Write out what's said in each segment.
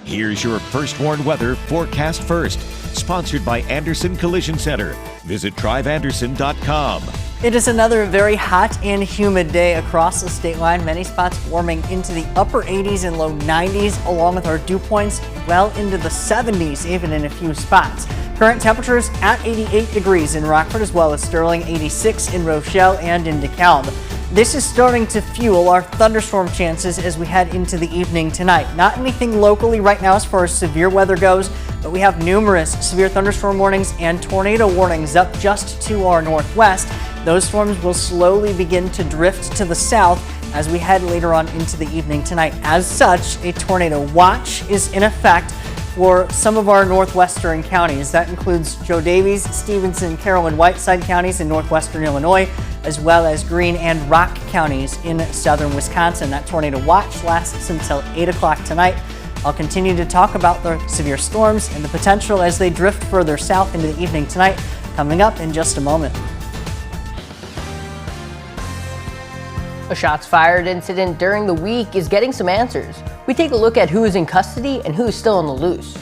Here's your First Warn Weather Forecast First, sponsored by Anderson Collision Center. Visit driveanderson.com. It is another very hot and humid day across the state line. Many spots warming into the upper 80s and low 90s, along with our dew points well into the 70s, even in a few spots. Current temperatures at 88 degrees in Rockford, as well as Sterling, 86 in Rochelle and in DeKalb. This is starting to fuel our thunderstorm chances as we head into the evening tonight. Not anything locally right now as far as severe weather goes, but we have numerous severe thunderstorm warnings and tornado warnings up just to our northwest. Those storms will slowly begin to drift to the south as we head later on into the evening tonight. As such, a tornado watch is in effect for some of our northwestern counties. That includes Joe Davies, Stevenson, Carroll, and Whiteside counties in northwestern Illinois, as well as Greene and Rock counties in southern Wisconsin. That tornado watch lasts until 8 o'clock tonight. I'll continue to talk about the severe storms and the potential as they drift further south into the evening tonight, coming up in just a moment. A shots fired incident during the week is getting some answers. We take a look at who is in custody and who is still on the loose.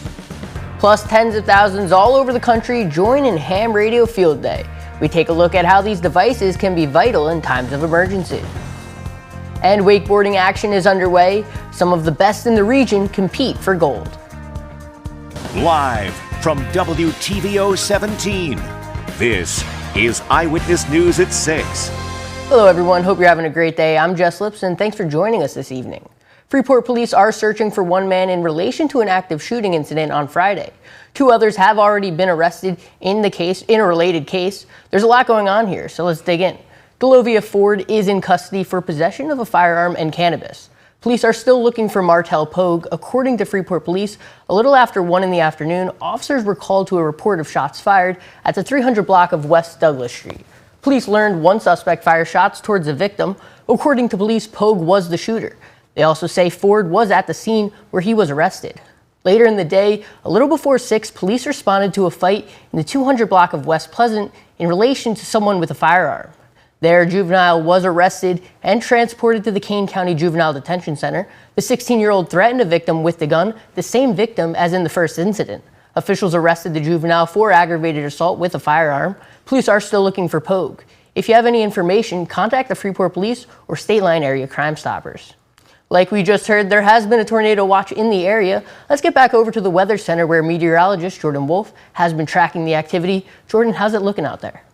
Plus, tens of thousands all over the country join in Ham Radio Field Day. We take a look at how these devices can be vital in times of emergency. And wakeboarding action is underway. Some of the best in the region compete for gold. Live from WTVO 17, this is Eyewitness News at 6. Hello everyone, hope you're having a great day. I'm Jess Lips and thanks for joining us this evening. Freeport police are searching for one man in relation to an active shooting incident on Friday. 2 others have already been arrested in a related case. There's a lot going on here, so let's dig in. Delovia Ford is in custody for possession of a firearm and cannabis. Police are still looking for Martel Pogue. According to Freeport police, a little after 1 in the afternoon, officers were called to a report of shots fired at the 300 block of West Douglas Street. Police learned one suspect fired shots towards the victim. According to police, Pogue was the shooter. They also say Ford was at the scene where he was arrested. Later in the day, a little before 6, police responded to a fight in the 200 block of West Pleasant in relation to someone with a firearm. There, a juvenile was arrested and transported to the Kane County Juvenile Detention Center. The 16-year-old threatened a victim with the gun, the same victim as in the first incident. Officials arrested the juvenile for aggravated assault with a firearm. Police are still looking for Pogue. If you have any information, contact the Freeport Police or State Line Area Crime Stoppers. Like we just heard, there has been a tornado watch in the area. Let's get back over to the Weather Center where meteorologist Jordan Wolf has been tracking the activity. Jordan, how's it looking out there?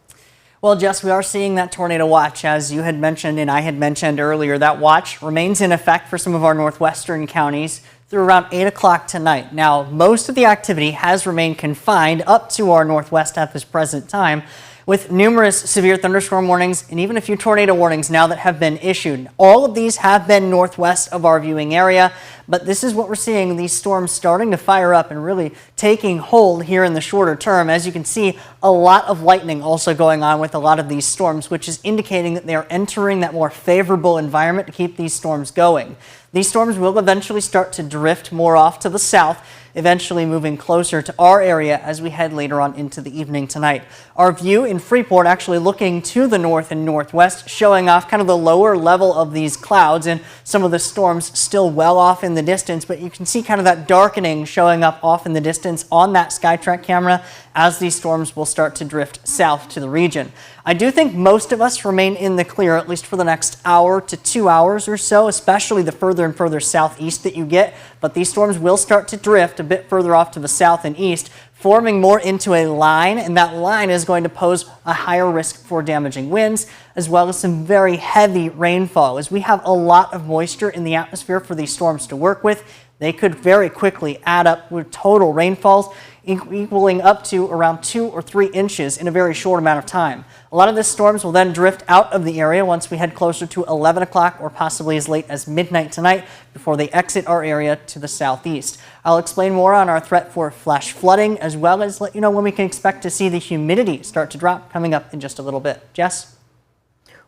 Well, Jess, we are seeing that tornado watch, as you had mentioned and I had mentioned earlier. That watch remains in effect for some of our northwestern counties through around 8 o'clock tonight. Now, most of the activity has remained confined up to our northwest at this present time, with numerous severe thunderstorm warnings and even a few tornado warnings now that have been issued. All of these have been northwest of our viewing area, but this is what we're seeing, these storms starting to fire up and really taking hold here in the shorter term. As you can see, a lot of lightning also going on with a lot of these storms, which is indicating that they are entering that more favorable environment to keep these storms going. These storms will eventually start to drift more off to the south, eventually moving closer to our area as we head later on into the evening tonight. Our view in Freeport actually looking to the north and northwest, showing off kind of the lower level of these clouds and some of the storms still well off in the distance, but you can see kind of that darkening showing up off in the distance on that SkyTrack camera as these storms will start to drift south to the region. I do think most of us remain in the clear, at least for the next hour to 2 hours or so, especially the further and further southeast that you get. But these storms will start to drift a bit further off to the south and east, forming more into a line, and that line is going to pose a higher risk for damaging winds, as well as some very heavy rainfall. As we have a lot of moisture in the atmosphere for these storms to work with, they could very quickly add up with total rainfalls equaling up to around 2 or 3 inches in a very short amount of time. A lot of the storms will then drift out of the area once we head closer to 11 o'clock or possibly as late as midnight tonight before they exit our area to the southeast. I'll explain more on our threat for flash flooding, as well as let you know when we can expect to see the humidity start to drop coming up in just a little bit. Jess?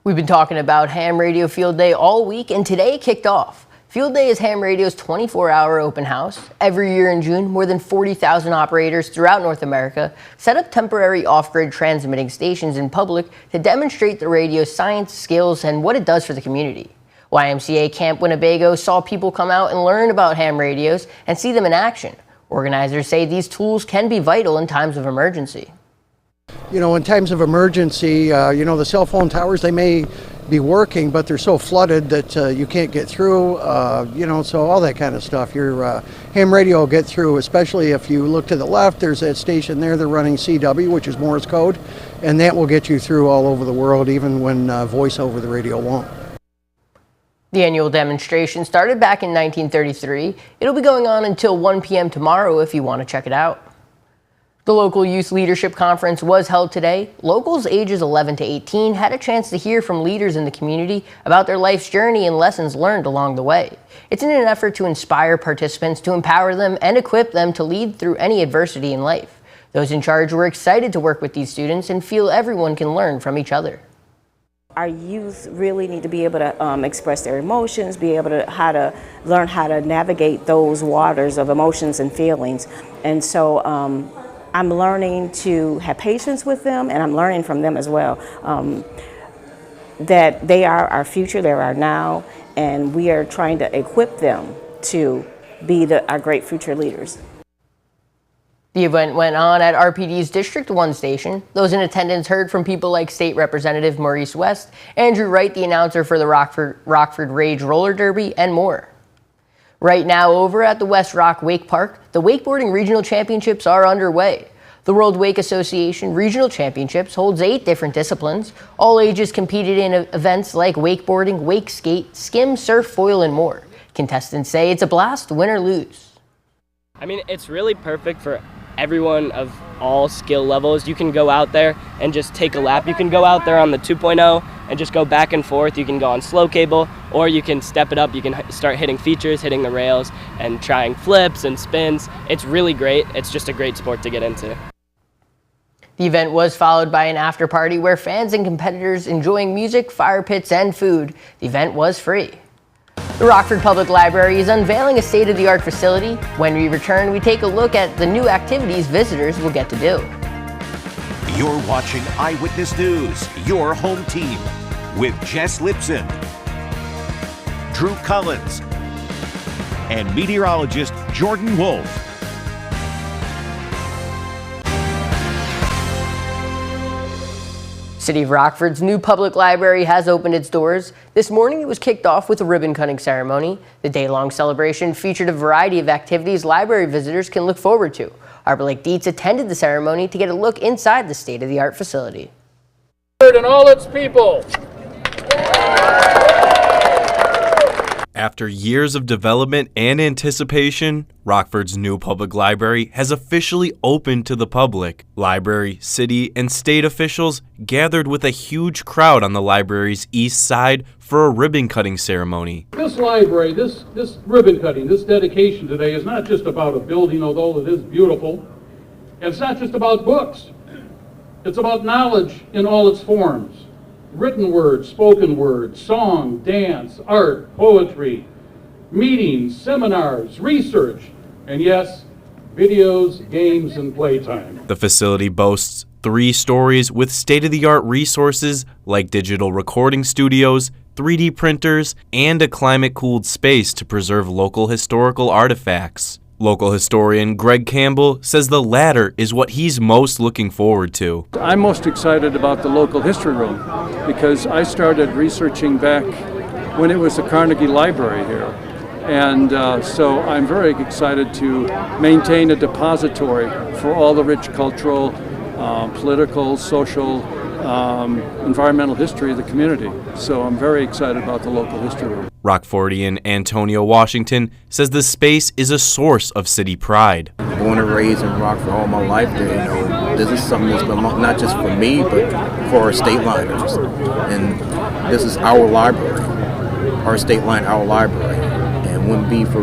We've been talking about Ham Radio Field Day all week, and today it kicked off. Field Day is Ham Radio's 24-hour open house. Every year in June, more than 40,000 operators throughout North America set up temporary off-grid transmitting stations in public to demonstrate the radio's science, skills, and what it does for the community. YMCA Camp Winnebago saw people come out and learn about ham radios and see them in action. Organizers say these tools can be vital in times of emergency. You know, in times of emergency, the cell phone towers, they may be working, but they're so flooded that you can't get through, so all that kind of stuff. Your ham radio will get through, especially if you look to the left, there's that station there, they're running CW, which is Morse code, and that will get you through all over the world, even when voice over the radio won't. The annual demonstration started back in 1933. It'll be going on until 1 p.m. tomorrow if you want to check it out. The local youth leadership conference was held today. Locals ages 11 to 18 had a chance to hear from leaders in the community about their life's journey and lessons learned along the way. It's in an effort to inspire participants, to empower them and equip them to lead through any adversity in life. Those in charge were excited to work with these students and feel everyone can learn from each other. Our youth really need to be able to express their emotions, be able to learn how to navigate those waters of emotions and feelings. And so I'm learning to have patience with them, and I'm learning from them as well, that they are our future, they're our now, and we are trying to equip them to be our great future leaders. The event went on at RPD's District 1 station. Those in attendance heard from people like State Representative Maurice West, Andrew Wright, the announcer for the Rockford Rage Roller Derby, and more. Right now, over at the West Rock Wake Park, the Wakeboarding Regional Championships are underway. The World Wake Association Regional Championships holds 8 different disciplines. All ages competed in events like wakeboarding, wake skate, skim, surf, foil, and more. Contestants say it's a blast, win or lose. I mean, it's really perfect for everyone of all skill levels. You can go out there and just take a lap. You can go out there on the 2.0 and just go back and forth. You can go on slow cable, or you can step it up. You can start hitting features, hitting the rails, and trying flips and spins. It's really great. It's just a great sport to get into. The event was followed by an after party where fans and competitors enjoying music, fire pits, and food. The event was free. The Rockford Public Library is unveiling a state-of-the-art facility. When we return, we take a look at the new activities visitors will get to do. You're watching Eyewitness News, your home team, with Jess Lipson, Drew Collins, and meteorologist Jordan Wolf. City of Rockford's new public library has opened its doors. This morning it was kicked off with a ribbon-cutting ceremony. The day-long celebration featured a variety of activities library visitors can look forward to. Our Blake Dietz attended the ceremony to get a look inside the state-of-the-art facility. And all its people. After years of development and anticipation, Rockford's new public library has officially opened to the public. Library, city, and state officials gathered with a huge crowd on the library's east side for a ribbon-cutting ceremony. This library, this ribbon cutting, this dedication today is not just about a building, although it is beautiful. It's not just about books. It's about knowledge in all its forms. Written word, spoken word, song, dance, art, poetry, meetings, seminars, research, and yes, videos, games, and playtime. The facility boasts 3 stories with state-of-the-art resources like digital recording studios, 3D printers, and a climate-cooled space to preserve local historical artifacts. Local historian Greg Campbell says the latter is what he's most looking forward to. I'm most excited about the local history room because I started researching back when it was the Carnegie Library here. And so I'm very excited to maintain a depository for all the rich cultural, political, social, environmental history of the community. So I'm very excited about the local history room. Rockfordian Antonio Washington says the space is a source of city pride. Born and raised in Rockford all my life, this is something that's been not just for me, but for our state liners. And this is our library, our state line, our library. And wouldn't be for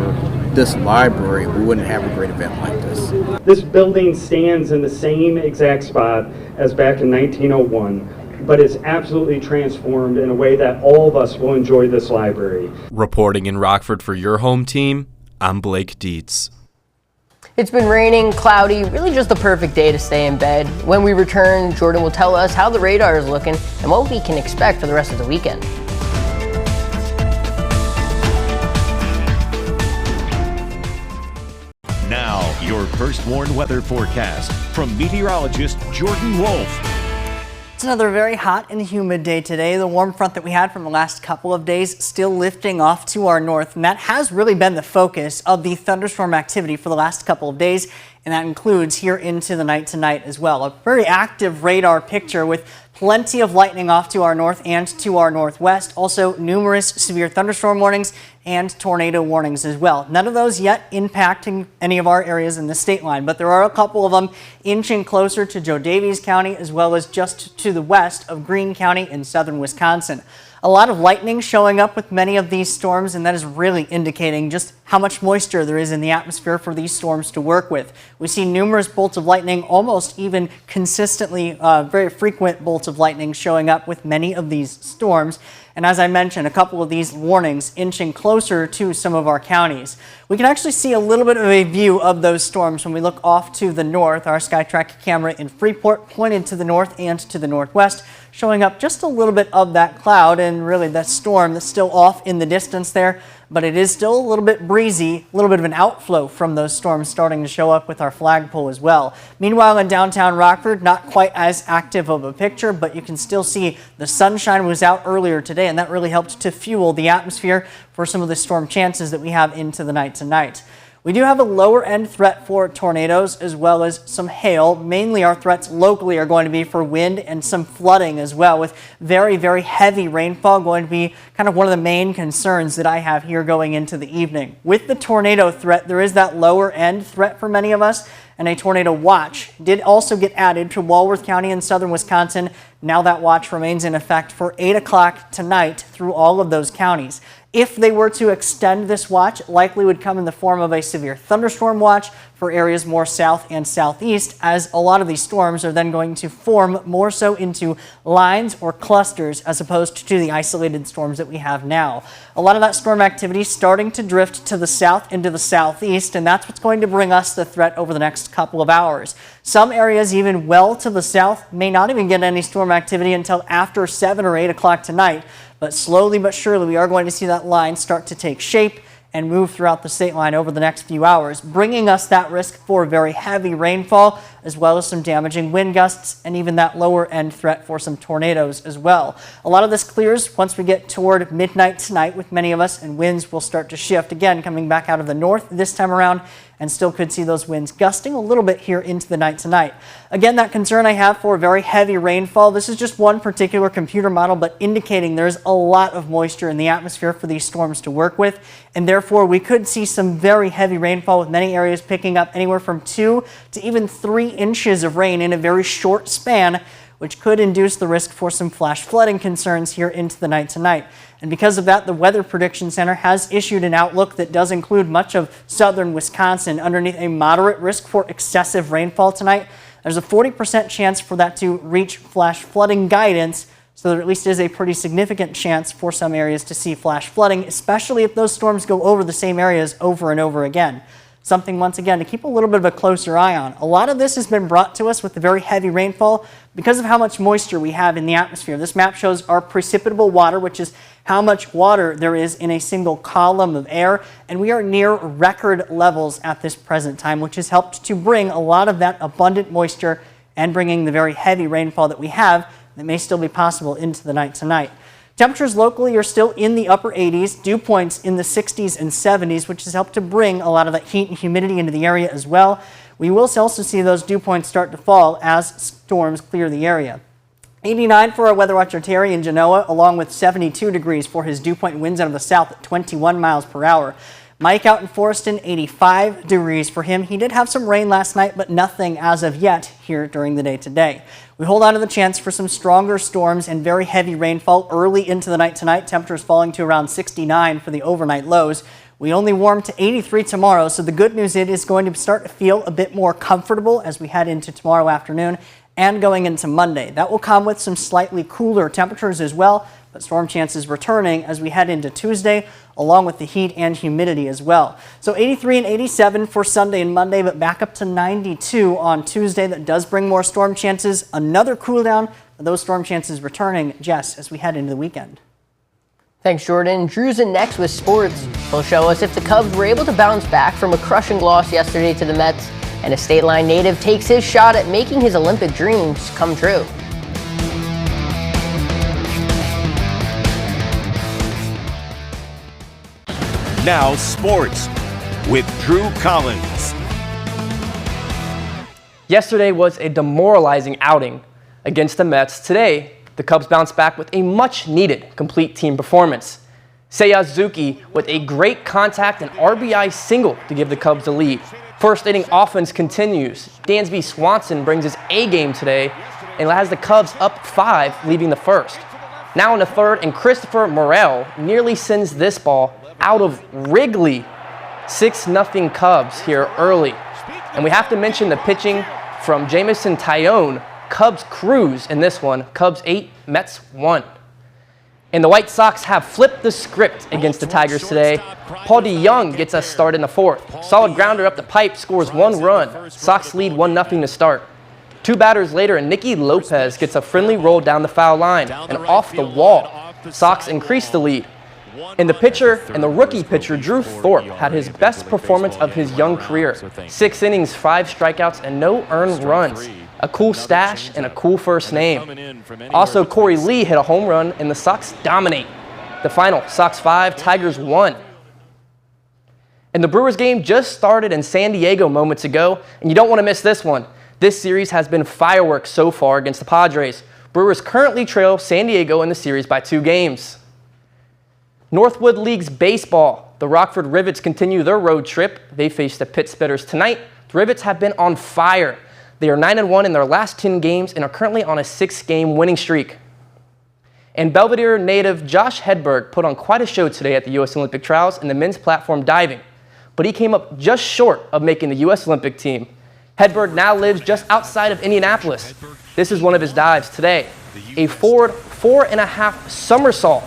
this library, we wouldn't have a great event like this. This building stands in the same exact spot as back in 1901. But it's absolutely transformed in a way that all of us will enjoy this library. Reporting in Rockford for your home team, I'm Blake Dietz. It's been raining, cloudy, really just the perfect day to stay in bed. When we return, Jordan will tell us how the radar is looking and what we can expect for the rest of the weekend. Your first warned weather forecast from meteorologist Jordan Wolf. It's another very hot and humid day today. The warm front that we had from the last couple of days still lifting off to our north, and that has really been the focus of the thunderstorm activity for the last couple of days, and that includes here into the night tonight as well. A very active radar picture with plenty of lightning off to our north and to our northwest. Also numerous severe thunderstorm warnings and tornado warnings as well. None of those yet impacting any of our areas in the state line, but there are a couple of them inching closer to Joe Daviess County as well as just to the west of Greene County in southern Wisconsin. A lot of lightning showing up with many of these storms, and that is really indicating just how much moisture there is in the atmosphere for these storms to work with. We see numerous bolts of lightning, almost even consistently very frequent bolts of lightning showing up with many of these storms. And as I mentioned, a couple of these warnings inching closer to some of our counties. We can actually see a little bit of a view of those storms when we look off to the north. Our SkyTrack camera in Freeport pointed to the north and to the northwest, showing up just a little bit of that cloud and really that storm that's still off in the distance there. But it is still a little bit breezy, a little bit of an outflow from those storms starting to show up with our flagpole as well. Meanwhile, in downtown Rockford, not quite as active of a picture, but you can still see the sunshine was out earlier today, and that really helped to fuel the atmosphere for some of the storm chances that we have into the night tonight. We do have a lower end threat for tornadoes as well as some hail. Mainly our threats locally are going to be for wind and some flooding as well, with very, very heavy rainfall going to be kind of one of the main concerns that I have here going into the evening. With the tornado threat, there is that lower end threat for many of us, and a tornado watch did also get added to Walworth County in southern Wisconsin. Now that watch remains in effect for 8 o'clock tonight through all of those counties. If they were to extend this watch, it likely would come in the form of a severe thunderstorm watch for areas more south and southeast, as a lot of these storms are then going to form more so into lines or clusters as opposed to the isolated storms that we have now. A lot of that storm activity starting to drift to the south into the southeast, and that's what's going to bring us the threat over the next couple of hours. Some areas even well to the south may not even get any storm activity until after 7 or 8 o'clock tonight. But slowly but surely, we are going to see that line start to take shape and move throughout the state line over the next few hours, bringing us that risk for very heavy rainfall, as well as some damaging wind gusts and even that lower end threat for some tornadoes as well. A lot of this clears once we get toward midnight tonight with many of us, and winds will start to shift again, coming back out of the north this time around, and still could see those winds gusting a little bit here into the night tonight. Again, that concern I have for very heavy rainfall, this is just one particular computer model, but indicating there's a lot of moisture in the atmosphere for these storms to work with, and therefore we could see some very heavy rainfall with many areas picking up anywhere from 2 to even 3 inches of rain in a very short span, which could induce the risk for some flash flooding concerns here into the night tonight. And because of that, the Weather Prediction Center has issued an outlook that does include much of southern Wisconsin underneath a moderate risk for excessive rainfall tonight. There's a 40% chance for that to reach flash flooding guidance, so there at least is a pretty significant chance for some areas to see flash flooding, especially if those storms go over the same areas over and over again. Something, once again, to keep a little bit of a closer eye on. A lot of this has been brought to us with the very heavy rainfall because of how much moisture we have in the atmosphere. This map shows our precipitable water, which is how much water there is in a single column of air, and we are near record levels at this present time, which has helped to bring a lot of that abundant moisture and bringing the very heavy rainfall that we have that may still be possible into the night tonight. Temperatures locally are still in the upper 80s, dew points in the 60s and 70s, which has helped to bring a lot of that heat and humidity into the area as well. We will also see those dew points start to fall as storms clear the area. 89 for our weather watcher Terry in Genoa, along with 72 degrees for his dew point winds out of the south at 21 miles per hour. Mike out in Foreston, 85 degrees for him. He did have some rain last night, but nothing as of yet here during the day today. We hold on to the chance for some stronger storms and very heavy rainfall early into the night tonight. Temperatures falling to around 69 for the overnight lows. We only warm to 83 tomorrow, so the good news is it is going to start to feel a bit more comfortable as we head into tomorrow afternoon and going into Monday. That will come with some slightly cooler temperatures as well, but storm chances returning as we head into Tuesday, along with the heat and humidity as well. So 83 and 87 for Sunday and Monday, but back up to 92 on Tuesday. That does bring more storm chances. Another cool down, but those storm chances returning, Jess, as we head into the weekend. Thanks, Jordan. Drew's in next with sports. He'll show us if the Cubs were able to bounce back from a crushing loss yesterday to the Mets, and a State Line native takes his shot at making his Olympic dreams come true. Now sports with Drew Collins. Yesterday was a demoralizing outing against the Mets. Today, the Cubs bounced back with a much-needed complete team performance. Seiya Suzuki with a great contact and RBI single to give the Cubs the lead. First inning offense continues. Dansby Swanson brings his A game today and has the Cubs up 5, leaving the first. Now in the third, and Christopher Morel nearly sends this ball out of Wrigley. 6-0 Cubs here early. And we have to mention the pitching from Jamison Tyone. Cubs cruise in this one. Cubs 8, Mets 1. And the White Sox have flipped the script against the Tigers today. Paul DeYoung gets us started in the fourth. Solid grounder up the pipe, scores 1 run. Sox lead 1-0 to start. 2 batters later, and Nicky Lopez gets a friendly roll down the foul line and off the wall. Sox increase the lead. And the pitcher and the rookie pitcher, Drew Thorpe, had his best performance of his young career. 6 innings, 5 strikeouts, and no earned runs. A cool stash and a cool first name. Also, Corey Lee hit a home run, and the Sox dominate. The final, Sox 5, Tigers 1. And the Brewers game just started in San Diego moments ago, and you don't want to miss this one. This series has been fireworks so far against the Padres. Brewers currently trail San Diego in the series by 2 games. Northwood League's baseball. The Rockford Rivets continue their road trip. They face the Pitt Spitters tonight. The Rivets have been on fire. They are 9-1 in their last 10 games and are currently on a 6-game winning streak. And Belvedere native Josh Hedberg put on quite a show today at the U.S. Olympic trials in the men's platform diving, but he came up just short of making the U.S. Olympic team. Hedberg now lives just outside of Indianapolis. This is one of his dives today, a forward 4.5 somersault.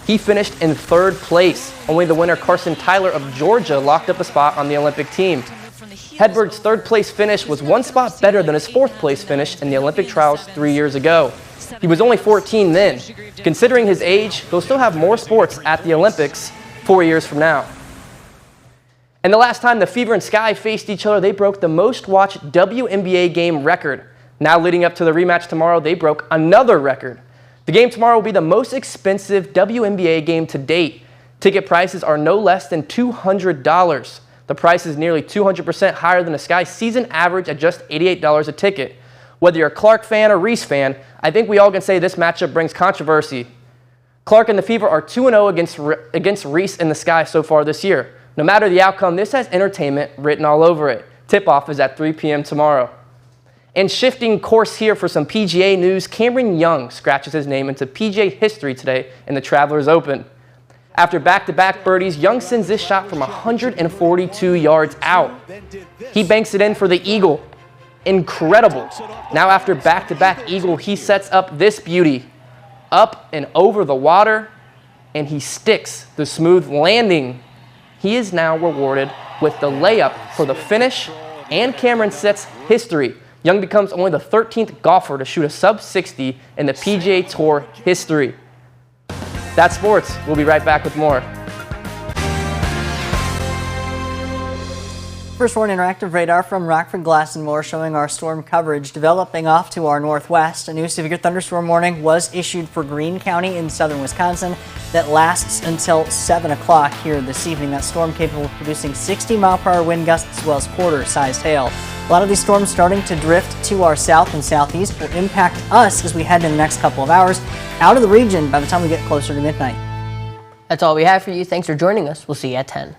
He finished in 3rd place. Only the winner, Carson Tyler of Georgia, locked up a spot on the Olympic team. Hedberg's 3rd place finish was 1 spot better than his 4th place finish in the Olympic trials 3 years ago. He was only 14 then. Considering his age, he'll still have more sports at the Olympics 4 years from now. And the last time the Fever and Sky faced each other, they broke the most watched WNBA game record. Now leading up to the rematch tomorrow, they broke another record. The game tomorrow will be the most expensive WNBA game to date. Ticket prices are no less than $200. The price is nearly 200% higher than the Sky season average at just $88 a ticket. Whether you're a Clark fan or Reese fan, I think we all can say this matchup brings controversy. Clark and the Fever are 2-0 against Reese and the Sky so far this year. No matter the outcome, this has entertainment written all over it. Tip-off is at 3 p.m. tomorrow. And shifting course here for some PGA news, Cameron Young scratches his name into PGA history today in the Travelers Open. After back-to-back birdies, Young sends this shot from 142 yards out. He banks it in for the eagle. Incredible. Now after back-to-back eagle, he sets up this beauty. Up and over the water, and he sticks the smooth landing. He is now rewarded with the layup for the finish, and Cameron sets history. Young becomes only the 13th golfer to shoot a sub-60 in the PGA Tour history. That's sports. We'll be right back with more. First Warn Interactive Radar from Rockford Glass and More showing our storm coverage developing off to our northwest. A new severe thunderstorm warning was issued for Greene County in southern Wisconsin that lasts until 7 o'clock here this evening. That storm capable of producing 60-mile-per-hour wind gusts as well as quarter-sized hail. A lot of these storms starting to drift to our south and southeast will impact us as we head in the next couple of hours out of the region by the time we get closer to midnight. That's all we have for you. Thanks for joining us. We'll see you at 10.